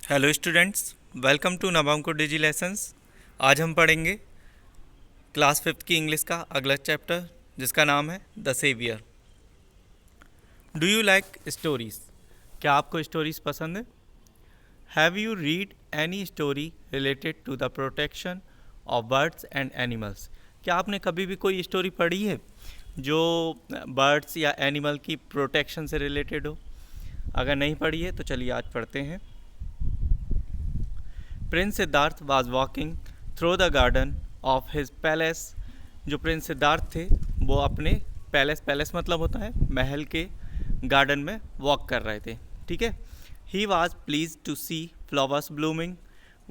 Hello students, welcome to नवांको digi lessons. आज हम पढ़ेंगे क्लास फिफ्थ की इंग्लिश का अगला चैप्टर जिसका नाम है the saviour. Do you like stories? क्या आपको स्टोरीज पसंद है? Have you read any story related to the protection of birds and animals? क्या आपने कभी भी कोई स्टोरी पढ़ी है जो बर्ड्स या एनिमल की प्रोटेक्शन से रिलेटेड हो? अगर नहीं पढ़ी है तो चलिए आज पढ़ते हैं। Prince Siddharth was walking through the garden of his palace. जो प्रिंस सिद्धार्थ थे वो अपने पैलेस मतलब होता है महल के गार्डन में वॉक कर रहे थे। ठीक है। He was please to see flowers blooming.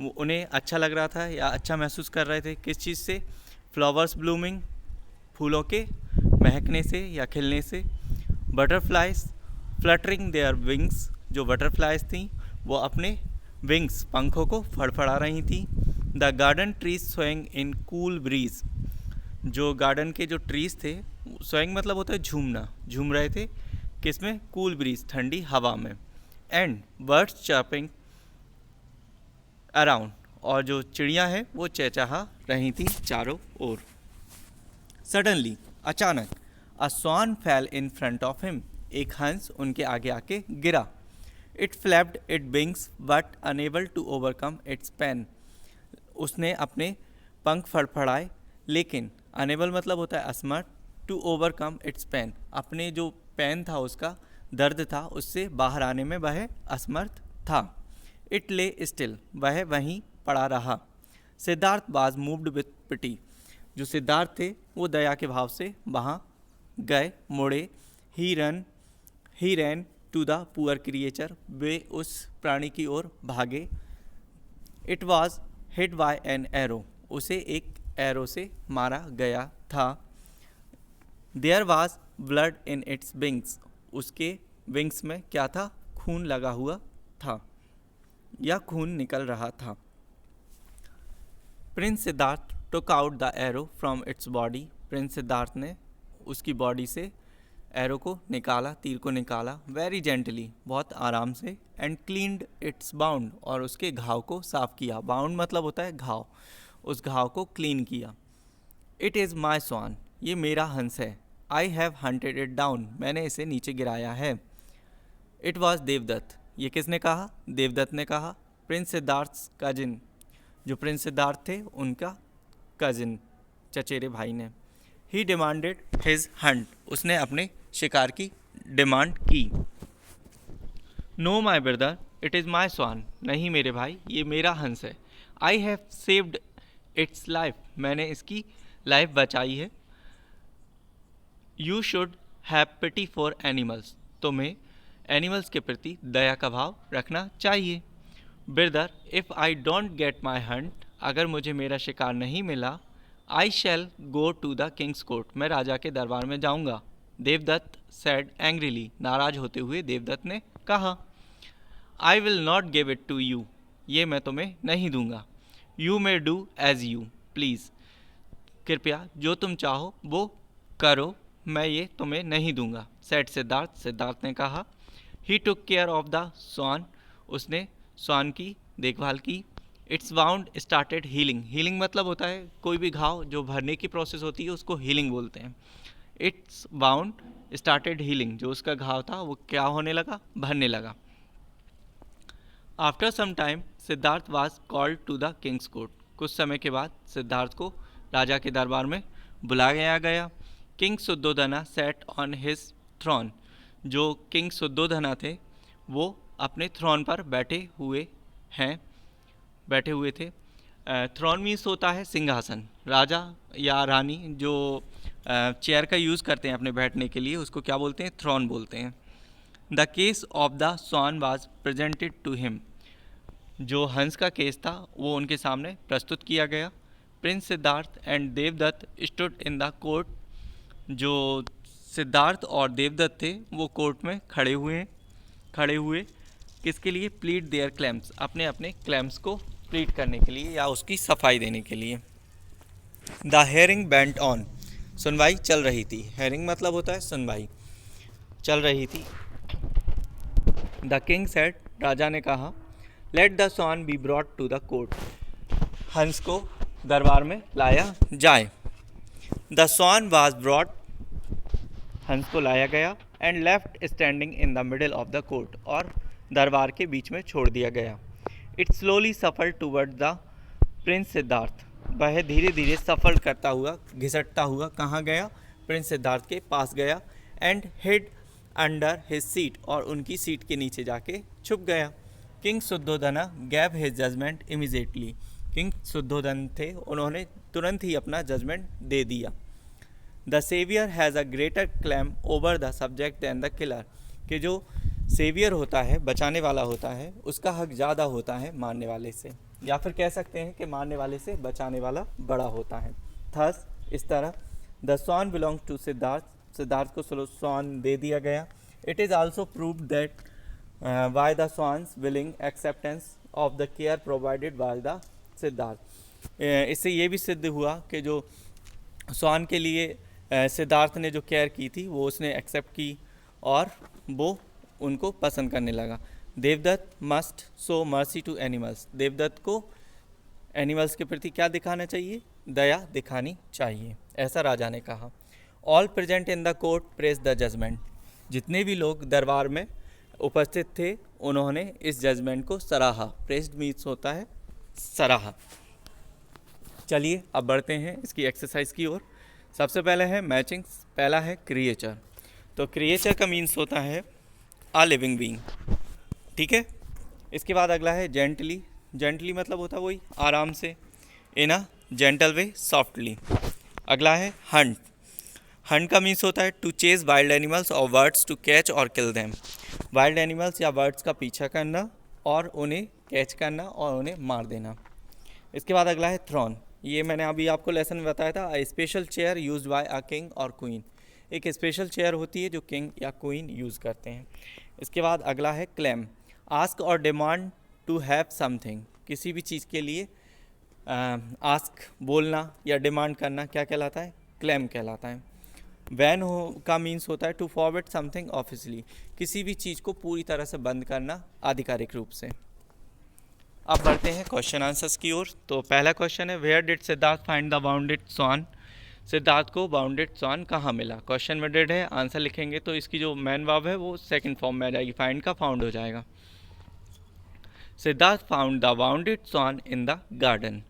उन्हें अच्छा लग रहा था या अच्छा महसूस कर रहे थे किस चीज़ से? फ्लावर्स ब्लूमिंग, फूलों के महकने से या खिलने से। Butterflies fluttering their wings. जो बटरफ्लाइज थी वो अपने विंग्स पंखों को फड़फड़ा रही थी। The garden trees swaying in cool bridge. जो गार्डन के जो ट्रीज थे, स्वेइंग मतलब होता है झूमना, झूम रहे थे किसमें? कूल ब्रीज, ठंडी हवा में। And birds chirping around. और जो चिड़िया है वो चहचहा रही थी चारों ओर। सडनली अचानक a swan fell in front of him. एक हंस उनके आगे आके गिरा। It flapped it wings but unable to overcome its pain. उसने अपने पंख फड़फड़ाए लेकिन अनेबल मतलब होता है असमर्थ, टू ओवरकम इट्स पेन, अपने जो पेन था उसका दर्द था उससे बाहर आने में वह असमर्थ था। इट ले स्टिल, वह वहीं पड़ा रहा। सिद्धार्थ वाज मूव्ड विथ पिटी। जो सिद्धार्थ थे वो दया के भाव से वहाँ गए, मुड़े। He ran to the poor creature. वे उस प्राणी की ओर भागे। It was hit by an arrow. उसे एक एरो से मारा गया था। There was blood in its wings. उसके विंग्स में क्या था? खून लगा हुआ था या खून निकल रहा था। Prince Siddharth took out the arrow from its body. Prince Siddharth ने उसकी बॉडी से एरो को निकाला, तीर को निकाला। वेरी जेंटली, बहुत आराम से। एंड क्लीन्ड इट्स बाउंड, और उसके घाव को साफ किया। बाउंड मतलब होता है घाव, उस घाव को क्लीन किया। इट इज़ माई स्वान, ये मेरा हंस है। I have hunted it down, मैंने इसे नीचे गिराया है। इट वॉज देवदत्त, ये किसने कहा? देवदत्त ने कहा। प्रिंस सिद्धार्थ कजिन, जो प्रिंस सिद्धार्थ थे उनका कजिन, चचेरे भाई ने। ही डिमांडेड हिज हंट, उसने अपने शिकार की डिमांड की। No my brother, it is my swan, नहीं मेरे भाई, ये मेरा हंस है। I have saved its life, मैंने इसकी लाइफ बचाई है। You should have pity for animals, तुम्हें एनिमल्स के प्रति दया का भाव रखना चाहिए। Brother, if I don't get my hunt, अगर मुझे मेरा शिकार नहीं मिला, I shall go to the king's court, मैं राजा के दरबार में जाऊंगा। देवदत्त सेड एंग्रीली, नाराज होते हुए देवदत्त ने कहा। I will not give it to you, ये मैं तुम्हें नहीं दूंगा। You may do as you please, कृपया जो तुम चाहो वो करो, मैं ये तुम्हें नहीं दूंगा। सेड सिद्धार्थ, सिद्धार्थ ने कहा। ही टुक केयर ऑफ द स्वान, उसने स्वान की देखभाल की। It's wound started healing, healing मतलब होता है कोई भी घाव जो भरने की प्रोसेस होती है उसको हीलिंग बोलते हैं। इट्स वाउंड स्टार्टेड हीलिंग, जो उसका घाव था वो क्या होने लगा? भरने लगा। After some time Siddhartha was called to the king's court, कुछ समय के बाद सिद्धार्थ को राजा के दरबार में बुलाया गया। King Suddhodhana set on his throne, जो किंग सुद्धोधना थे वो अपने थ्रोन पर बैठे हुए थे। थ्रोन मीन्स होता है सिंहासन। राजा या रानी जो चेयर का यूज़ करते हैं अपने बैठने के लिए उसको क्या बोलते हैं? थ्रोन बोलते हैं। The case of the swan was presented to him, जो हंस का केस था वो उनके सामने प्रस्तुत किया गया। Prince Siddhartha and Devadatta stood in the court, जो सिद्धार्थ और देवदत्त थे वो कोर्ट में खड़े हुए किसके लिए? प्लीड देयर क्लेम्स, अपने अपने क्लेम्स को प्लीड करने के लिए या उसकी सफाई देने के लिए। द हेयरिंग वेंट ऑन, सुनवाई चल रही थी। हेयरिंग मतलब होता है सुनवाई, चल रही थी। द किंग सेड, राजा ने कहा। Let the swan be brought to the court, हंस को दरबार में लाया जाए। द स्वान वाज ब्रॉट, हंस को लाया गया, and left standing in the middle of the court, और दरबार के बीच में छोड़ दिया गया। इट स्लोली सफल टूवर्ड द प्रिंस सिद्धार्थ, वह धीरे धीरे सफल करता हुआ, घिसटता हुआ कहाँ गया? प्रिंस सिद्धार्थ के पास गया। And hid under his seat, और उनकी सीट के नीचे जाके छुप गया। King Shuddhodhana gave his judgement immediately, king Shuddhodhan थे, उन्होंने तुरंत ही अपना जजमेंट दे दिया। The saviour has a greater claim over the subject than the killer, कि जो सेवियर होता है, बचाने वाला होता है, उसका हक ज़्यादा होता है मारने वाले से, या फिर कह सकते हैं कि मारने वाले से बचाने वाला बड़ा होता है। थस, इस तरह, the swan belongs to Siddhartha, Siddhartha को स्वान दे दिया गया। It is also proved that by the swan's willing acceptance of the care provided by the Siddhartha, इससे ये भी सिद्ध हुआ कि जो स्वान के लिए सिद्धार्थ ने जो केयर की थी वो उसने एक्सेप्ट की, और वो उनको पसंद करने लगा। Devadatta must show mercy to animals, Devadatta को एनिमल्स के प्रति क्या दिखाना चाहिए? दया दिखानी चाहिए, ऐसा राजा ने कहा। All present in the court praise the judgement, जितने भी लोग दरबार में उपस्थित थे उन्होंने इस जजमेंट को सराहा। प्रेज्ड मीन्स होता है सराहा। चलिए अब बढ़ते हैं इसकी एक्सरसाइज की ओर। सबसे पहले है मैचिंग, पहला है क्रिएचर। तो क्रिएचर का मीन्स होता है अ लिविंग बीइंग, ठीक है। इसके बाद अगला है जेंटली, जेंटली मतलब होता है वही आराम से, इन अ जेंटल वे, सॉफ्टली। अगला है हंट, हंट का मीन्स होता है टू चेज वाइल्ड एनिमल्स और बर्ड्स टू कैच और किल देम, वाइल्ड एनिमल्स या बर्ड्स का पीछा करना और उन्हें कैच करना और उन्हें मार देना। इसके बाद अगला है थ्रोन, ये मैंने अभी आपको लेसन में बताया था, a special chair used by a king और क्वीन, एक स्पेशल चेयर होती है जो किंग या क्वीन यूज़ करते हैं। इसके बाद अगला है क्लेम, आस्क और डिमांड टू हैव समथिंग, किसी भी चीज़ के लिए आस्क बोलना या डिमांड करना क्या कहलाता है? क्लेम कहलाता है। वैन हो का मीन्स होता है टू फॉरवर्ड समथिंग ऑफिशियली, किसी भी चीज़ को पूरी तरह से बंद करना आधिकारिक रूप से। अब बढ़ते हैं क्वेश्चन आंसर्स की ओर। तो पहला क्वेश्चन है where did Siddhartha find the bounded swan, Siddhartha को बाउंडेड स्वान कहाँ मिला? क्वेश्चन में डिड है, आंसर लिखेंगे तो इसकी जो मैन वर्ब है वो सेकंड फॉर्म में आ जाएगी, फाइंड का फाउंड हो जाएगा। Siddhartha found the bounded swan in the garden,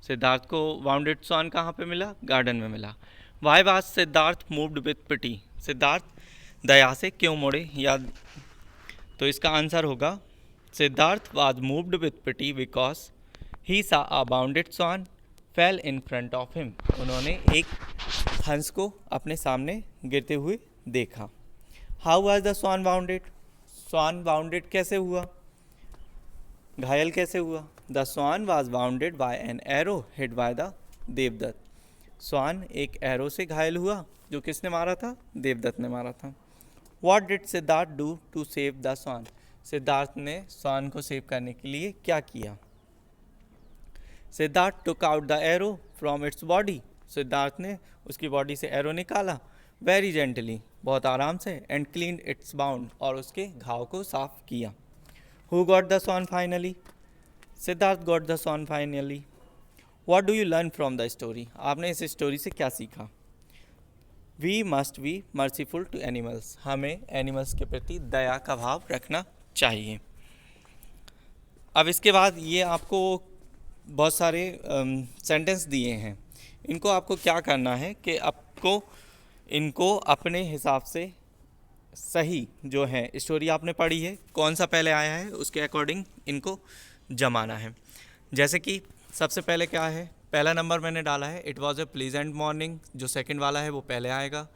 Siddhartha को बाउंडेड स्वान कहाँ पे मिला? गार्डन में मिला। Why was Siddhartha moved with pity, Siddhartha दया से क्यों मुड़े? या तो इसका आंसर होगा Siddhartha was moved with pity because he saw a bounded swan fell in front of him, उन्होंने एक हंस को अपने सामने गिरते हुए देखा। How was the swan bounded, swan bounded कैसे हुआ? घायल कैसे हुआ? The swan was bounded by an arrow hit by the Devdatta, swan एक एरो से घायल हुआ जो किसने मारा था? देवदत्त ने मारा था। What did Siddhartha do to save the swan, Siddhartha ने स्वान को सेव करने के लिए क्या किया? Siddhartha took out the arrow from its body, Siddhartha ने उसकी बॉडी से एरो निकाला, वेरी जेंटली, बहुत आराम से, एंड क्लीन इट्स बाउंड, और उसके घाव को साफ किया। Who got the swan finally, Siddhartha got the swan finally. What do you learn from the story, आपने इस स्टोरी से क्या सीखा? We must be merciful to animals, हमें एनिमल्स के प्रति दया का भाव रखना चाहिए। अब इसके बाद ये आपको बहुत सारे सेंटेंस दिए हैं, इनको आपको क्या करना है कि आपको इनको अपने हिसाब से सही जो है स्टोरी आपने पढ़ी है, कौन सा पहले आया है उसके अकॉर्डिंग इनको जमाना है। जैसे कि सबसे पहले क्या है, पहला नंबर मैंने डाला है it was a pleasant morning, जो सेकंड वाला है वो पहले आएगा।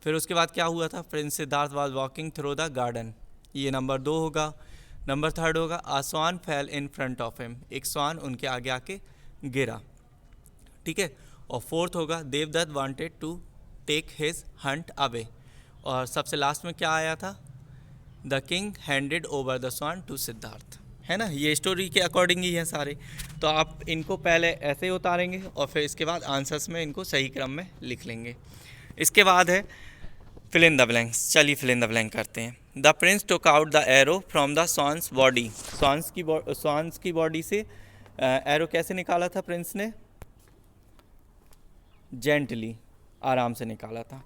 फिर उसके बाद क्या हुआ था, prince Siddhartha was walking through the garden, ये नंबर 2 होगा। नंबर 3 होगा a swan fell in front of him, एक स्वान उनके आगे आके गिरा, ठीक है। और 4th होगा Devadatta wanted to take his hunt away, और सबसे लास्ट में क्या आया था, the king handed over the swan to Siddhartha, है ना। ये स्टोरी के अकॉर्डिंग ही है सारे, तो आप इनको पहले ऐसे उतारेंगे और फिर इसके बाद आंसर्स में इनको सही क्रम में लिख लेंगे। इसके बाद है फिल इन द ब्लैंक्स, चलिए फिल इन द ब्लैंक करते हैं। The Prince took out the arrow from the swans body, swans की बॉडी से एरो कैसे निकाला था प्रिंस ने? जेंटली, आराम से निकाला था।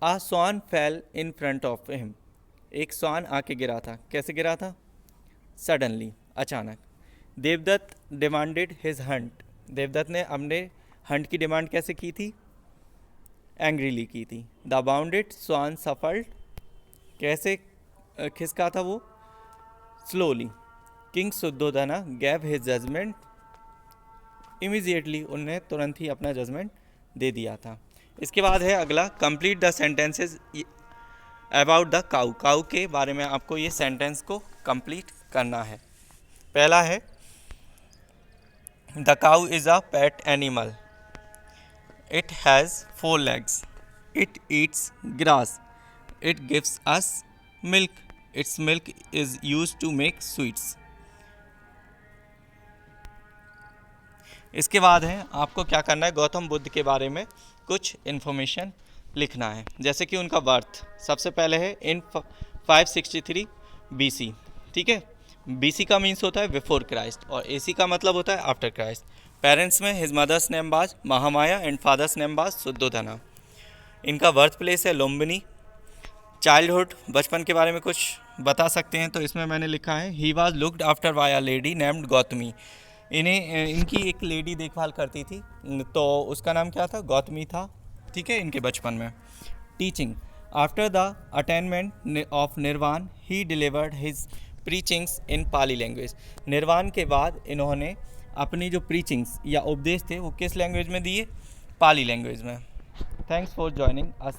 A swan fell in front of him, एक स्वान आके गिरा था। कैसे गिरा था? सडनली, अचानक। Devadatta demanded his hunt, Devadatta ने अपने हंट की डिमांड कैसे की थी? एंग्रीली की थी। द बाउंडेड स्वान सफल्ड, कैसे खिसका था वो? Slowly. King Shuddhodhana gave his judgement, immediately, उन्हें तुरंत ही अपना जजमेंट दे दिया था। इसके बाद है अगला, complete the sentences about the cow, cow के बारे में आपको ये सेंटेंस को कंप्लीट करना है। पहला है, the cow is a pet animal, it has 4 legs, it eats grass, it gives us milk, its milk is used to make sweets. इसके बाद है आपको क्या करना है, गौतम बुद्ध के बारे में कुछ इन्फॉर्मेशन लिखना है। जैसे कि उनका बर्थ सबसे पहले है इन 563 BC, ठीक है। BC का मीन्स होता है बिफोर क्राइस्ट और AC का मतलब होता है आफ्टर क्राइस्ट। पेरेंट्स में his mother's name was Mahamaya and father's name was Shuddhodhana. इनका बर्थ प्लेस है लुम्बिनी। चाइल्डहुड, बचपन के बारे में कुछ बता सकते हैं तो इसमें मैंने लिखा है, he was looked after bye a lady named Gautami, इनकी एक लेडी देखभाल करती थी तो उसका नाम क्या था? गौतमी था, ठीक है, इनके बचपन में। Teaching, after the attainment of निर्वाण ही डिलीवर्ड हिज प्रीचिंग्स इन पाली लैंग्वेज, निर्वाण के बाद इन्होंने अपनी जो प्रीचिंग्स या उपदेश थे वो किस लैंग्वेज में दिए? पाली लैंग्वेज में। Thanks for joining us.